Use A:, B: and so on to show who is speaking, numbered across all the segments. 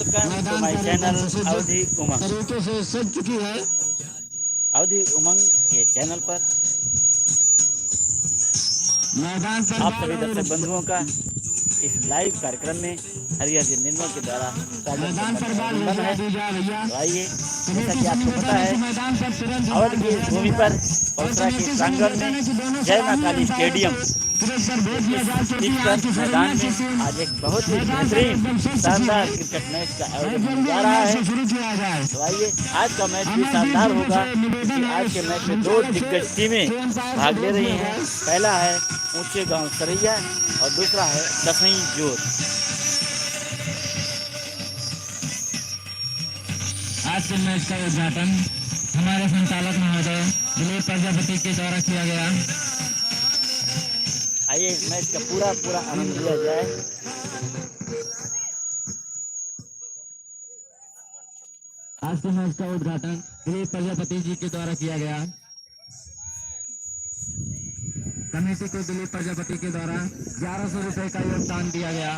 A: Welcome to my channel अवधि उमंग।
B: तरीके से सज चुकी है।
A: अवधि उमंग के चैनल पर
B: मैदान पर
A: आप सभी दर्शक बंधुओं का इस लाइव कार्यक्रम में हरिहर जी निर्मल के द्वारा स्वागत
B: मैदान
A: करने
B: पर
A: का
B: बाल
A: अभिनंदन
B: घोषणा
A: है।
B: दी जा रही है।
A: तो आइए, जैसा
B: कमेटी
A: कि
B: से
A: आपको
B: निवेदन
A: पता
B: है
A: है,
B: कि मैदान पर तुरंत
A: अवध
B: बाल
A: की
B: भेजा
A: भूमि
B: जाए
A: पर
B: और
A: पवित्रा के
B: कमेटी से
A: प्रांगण
B: निवेदन है
A: में
B: कि दोनों
A: जय मां
B: सलामी
A: काली
B: अंपायरों
A: स्टेडियम
B: को तुरंत सर भेज दिया
A: इस
B: जाए, क्योंकि
A: पिच
B: आज
A: पर
B: की
A: मैदान
B: फॉर्मेट
A: में
B: से टीम
A: आज एक बहुत ही
B: मैदान पर
A: बेहतरीन
B: एकदम सज चुकी
A: शानदार
B: है।
A: क्रिकेट मैच का
B: और
A: आयोजन होने
B: जल्दी
A: जा रहा
B: मैच
A: है।
B: शुरू किया जाए।
A: तो आइए, आज का मैच भी
B: अमरदीप
A: शानदार
B: दुबे
A: होगा,
B: से निवेदन
A: क्योंकि
B: है
A: आज के मैच में दो
B: संचालक से
A: दिग्गज टीमें
B: कि अंपायर से
A: भाग ले
B: भेज
A: रही
B: दिया
A: हैं।
B: जाए।
A: पहला है ऊंचे गांव सरैया और दूसरा है दसई जोत।
B: आज के मैच का उद्घाटन हमारे संचालक महोदय दिलीप प्रजापति के द्वारा किया गया।
A: आइए, इस मैच का पूरा आनंद लिया जाए।
B: आज के मैच का उद्घाटन दिलीप प्रजापति जी के द्वारा किया गया। कमेटी को दिलीप प्रजापति के द्वारा 1100 रुपए का योगदान दिया गया।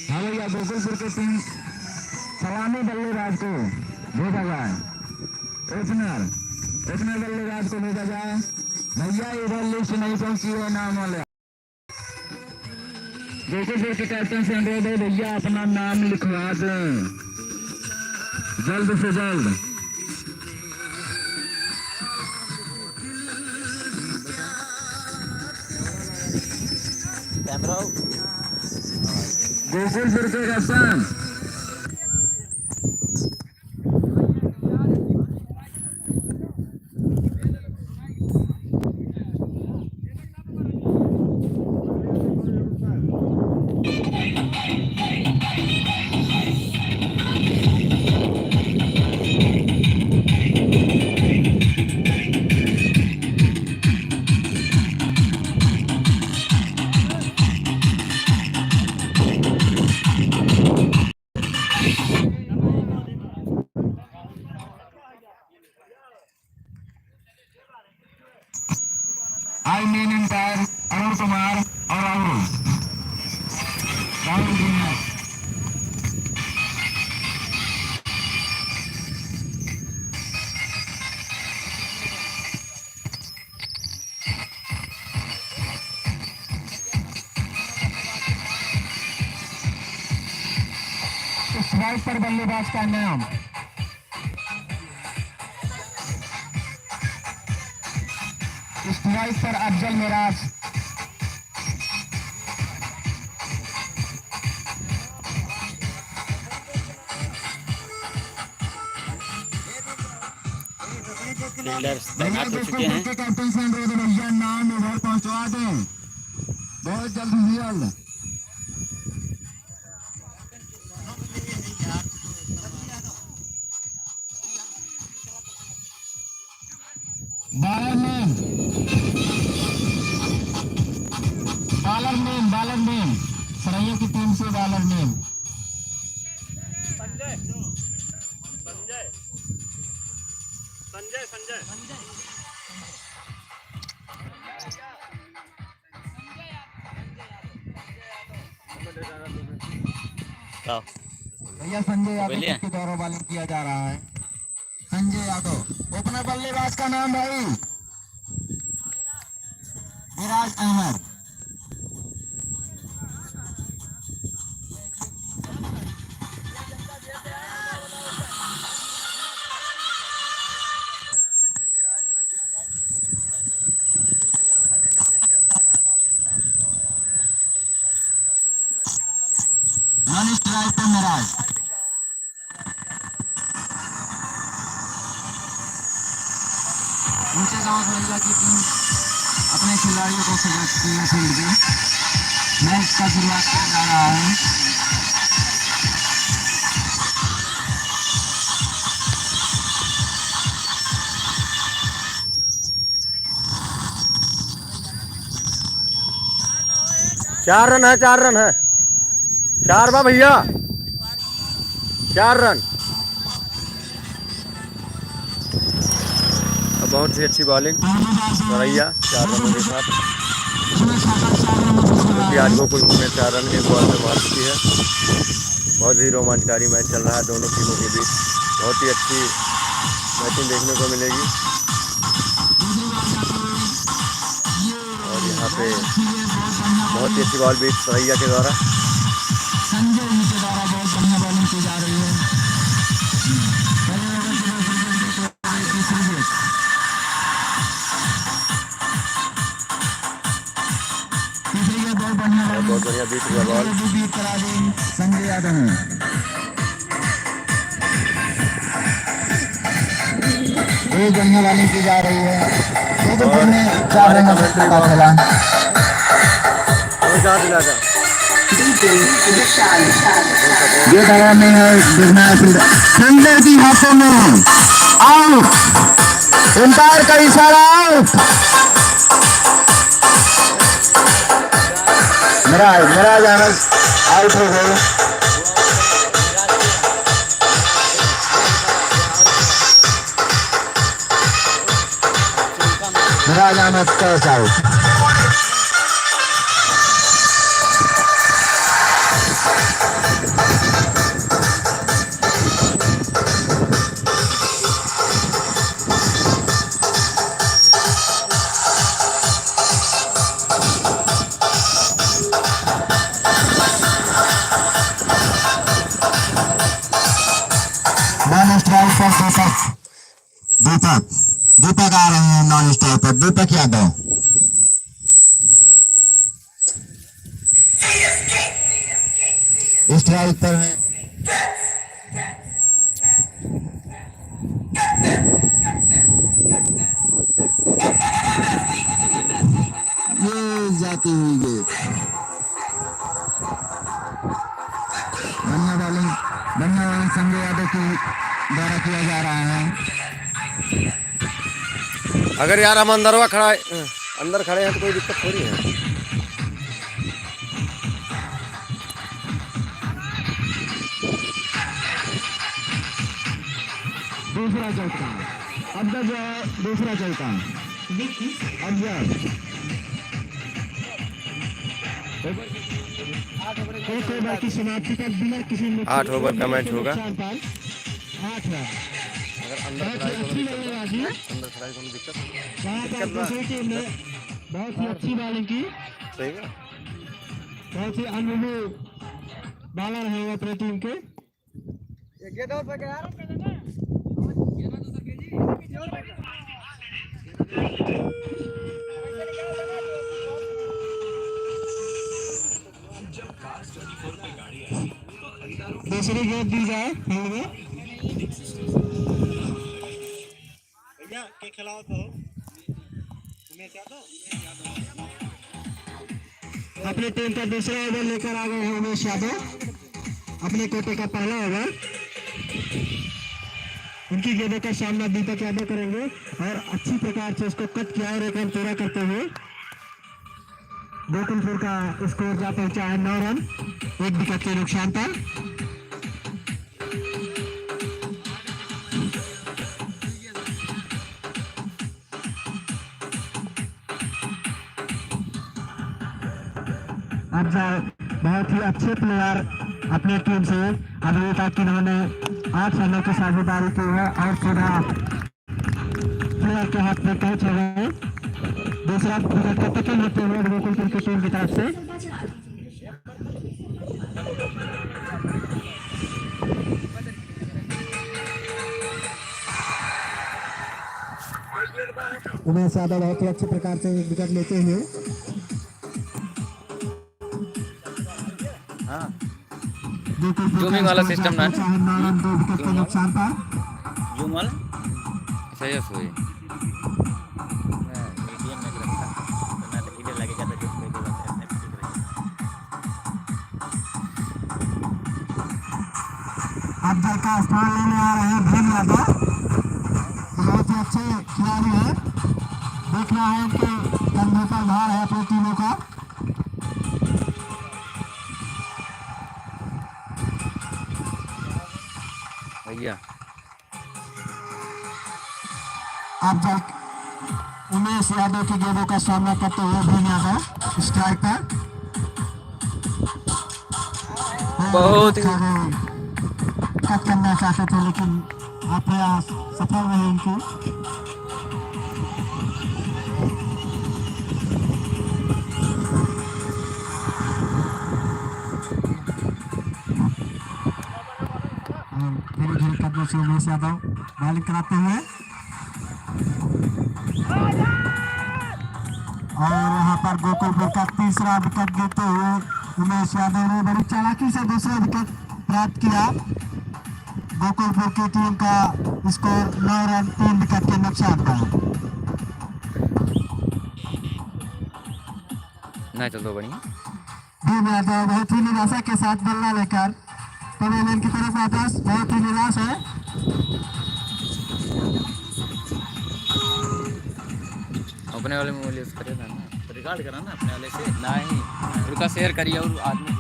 B: हाँ भैया, गोकुलपुर के टीम सलामी बल्लेबाज को भेजा जाए। ओपनर बल्लेबाज को भेजा जाए। भैया इधर लिस्ट नहीं पहुंची है नाम वाले। गोकुलपुर के कैप्टन से अनुरोध है, भैया अपना नाम लिखवा दें जल्द से जल्द। गोकुलपुर के कैप्टन आई मेन एम्पायर अरुण कुमार और राहुल जी हैं। स्ट्राइक पर बल्लेबाज का नाम स्ट्राइक पर अफजल मिराज।
A: फील्डर्स
B: भैया
A: तैनात हो चुके
B: गोकुलपुर
A: हैं।
B: के कैप्टन से अनुरोध है, भैया नाम इधर पहुंचवा दें बहुत जल्द से जल्द। बालर नेम सरैया की टीम से बालर नेम
C: संजय
B: भैया संजय यादव के द्वारा बॉलिंग किया जा रहा है। संजय यादव। ओपनर बल्लेबाज का नाम भाई मिराज अहमद। रन स्ट्राइक पर मिराज। ऊंचे गांव भैया की टीम अपने खिलाड़ियों को सिलेक्ट किया फील्ड पे। मैच का शुरुआत किया जा रहा है।
C: चार रन है 4 बा भैया 4 रन। बहुत ही अच्छी बॉलिंग सरैया 4 रनों के साथ, जो कि आज गोकुल ने 4 रन एक बॉल में मार चुकी है। बहुत ही रोमांचकारी मैच चल रहा है दोनों टीमों के बीच। बहुत ही अच्छी बैटिंग देखने को मिलेगी। और यहाँ पे बहुत ही अच्छी बॉल भी सरैया के द्वारा।
B: संजय जी के द्वारा बहुत बढ़िया बॉलिंग की जा रही है।
C: बहुत बढ़िया बीट हुआ बॉल।
B: करा दी संजय यादव ने। एक बढ़िया बॉलिंग की जा रही है। 4 रन का खेला। ये दवा में है संजय जी हाथों में आउट, अंपायर का इशारा आउट। मिराज अहमद आउट हो गए। Miraz Ahmed catch out. दीपक आ रहे हैं नॉन स्ट्राइक पर। दीपक यादव स्ट्राइक पर है। ये जाती हुई गेंद। बढ़िया बॉलिंग संजय यादव के द्वारा किया जा रहा है।
C: अगर यार हम अंदर खड़े हैं तो कोई दिक्कत थोड़ी है।
B: दूसरा चौका अब तक दूसरा चौका अब 1 ओवर की समाप्ति तक बिना किसी
C: 8 ओवर का मैच होगा।
B: 8 है।
C: अगर अंदर खड़ा है तो दिक्कत
B: बहुत ही अच्छी बॉलिंग की।
C: सही है।
B: बहुत ही अनुभवी बॉलर है अपनी टीम के। दूसरी गेंद दी जाए फील्ड में। के खिलाफ हो अपनी टीम का दूसरा ओवर लेकर आ गए हैं उमेश यादव। अपने कोटे का पहला ओवर। उनकी गेंदों का सामना दीपक यादव करेंगे और अच्छी प्रकार से उसको कट किया और एक रन पूरा करते हुए गोकुलपुर का स्कोर जा पहुंचा है 9 रन 1 विकेट के नुकसान पर। अब बहुत ही अच्छे प्लेयर अपनी टीम से अभी तक इन्होंने 8 रनों की साझेदारी की है और सीधा प्लेयर के हाथ में कैच हो गए। दूसरा विकेट का पतन होते हुए गोकुलपुर की टीम की तरफ से। उमेश यादव बहुत ही अच्छे प्रकार से विकेट लेते हुए
A: जूमिंग वाला सिस्टम ना
B: नुकसान पर
A: जूम वाला सही है सोई मीडियम में रखा ना तो इधर लगे ज्यादा जो कोई बात नहीं।
B: अब जल का स्थान लेने आ रहे हैं भीम यादव। बहुत ही अच्छे खिलाड़ी है। देखना है कि कंधे पर भार है अपनी टीमों का।
C: भैया
B: अब जल उमेश यादव की गेंदों का सामना करते हुए भीम यादव स्ट्राइक पर।
C: बहुत ही
B: कट करना चाहते थे लेकिन प्रयास सफल रहे इनकी। धीरे धीरे कदमों से उमेश यादव बॉलिंग कराते हुए और यहाँ पर गोकुलपुर का तीसरा विकेट गिरते हुए उमेश यादव ने बड़ी चालाकी से दूसरा विकेट प्राप्त किया। गोकुलपुर की टीम का स्कोर 9 रन 3 विकेट के नुकसान पर।
C: ना चल दो बढ़िया।
B: भीम यादव बहुत ही निराशा के साथ बल्ला लेकर पवेलियन की तरफ वापस, बहुत ही निराश है।
C: अपने वाले में यूज करे ना,
A: रिकॉर्ड करा ना अपने वाले से नहीं, उनका शेयर करिए और आदमी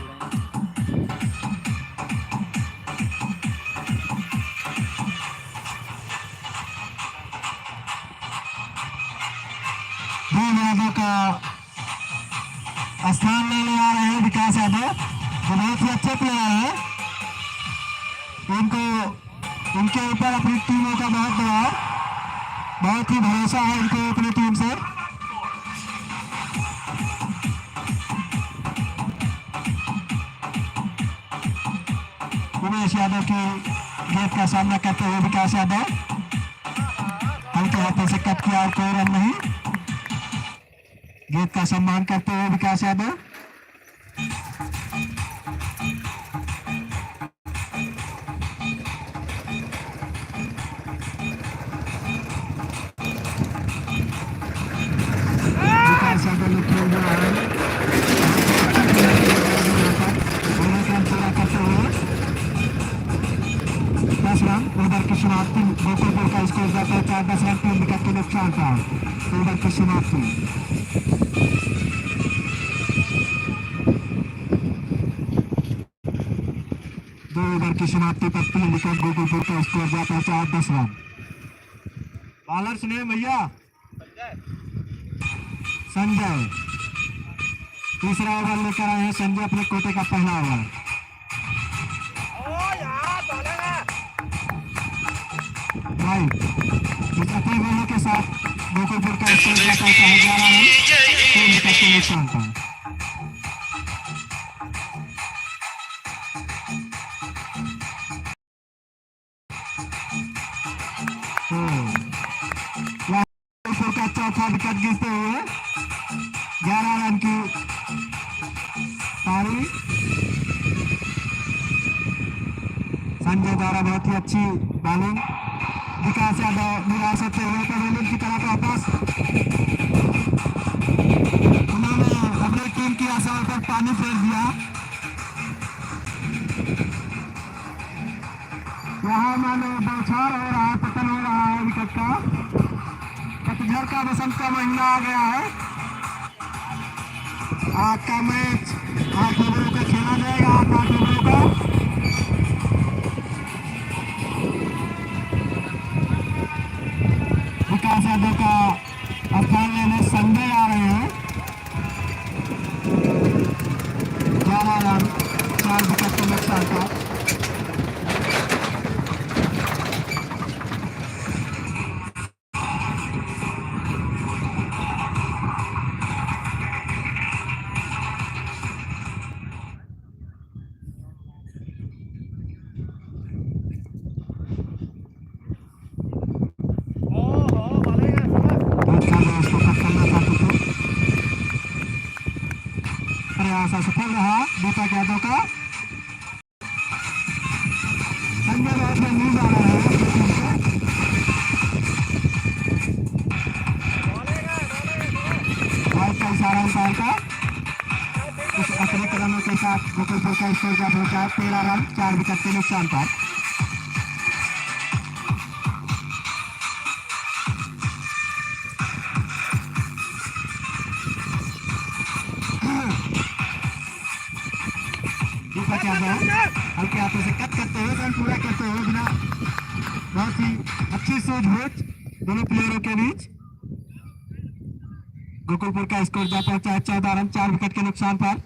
B: भीम यादव का स्थान लेने आ रहे हैं विकास यादव, जो बहुत ही अच्छे प्लेयर हैं। इनको इनके ऊपर अपनी टीमों का बहुत ही भरोसा है इनको अपनी टीम से। उमेश यादव की गेंद का सामना करते हुए विकास यादव हल्के हाथों से कट किया और कोई रन नहीं। गेंद का सम्मान करते हुए विकास यादव ने खेल रहा है पूरा करते हुए 10 रन। ओवर की समाप्ति गोकुलपुर का स्कोर जाता है 4-10 रन 3 विकेट के नुकसान पर। ओवर की समाप्ति 2 ओवर की समाप्ति पर 3 विकेट। गोकुलपुर का स्कोर जाता है 4-10 रन। बॉलर्स ने भैया संजय तीसरा ओवर लेकर आए हैं। संजय अपने कोटे का पहला ओवर। इस अपने बॉलों के साथ गोकुलपुर का स्कोर जाता है 11 रन 3 विकेट के नुकसान पर। गोकुलपुर का चौथा विकेट गिरते हुए 11 रन की पारी। संजय द्वारा बहुत ही अच्छी बॉलिंग। विकास यादव निराश होते हुए पवेलियन की तरफ वापस। उन्होंने अपनी टीम की आशाओं पर पानी फेर दिया। यहाँ मानो बौछार हो रहा है, पतन हो रहा है विकेट का। पतझड़ का बसंत का महीना आ गया है। आज का मैच 8 ओवरों का खेला जाएगा। 8 ओवरों का विकास यादव का स्थान लेने संजय आ रहे हैं। 11 रन 4 विकेट के नुकसान का। प्रयास असफल रहा दीपक यादव का। संजय बहुत में नींद आ रहा है। का इशारा उतार का कुछ अपने कदमों के साथ गोकुलपुर का स्कोर का पहुंचा 13 रन 4 विकेट के नुकसान पर। दीपक यादव हल्के हाथों से कट करते हुए रन पूरा करते हुए बिना बहुत ही अच्छी सूझबूझ दोनों प्लेयरों के बीच। गोकुलपुर का स्कोर जा पहुंचा है 14 रन 4 विकेट के नुकसान पर।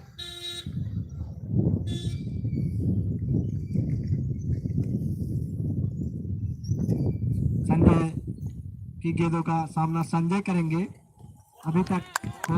B: संजय की गेंदों का सामना संजय करेंगे। अभी तक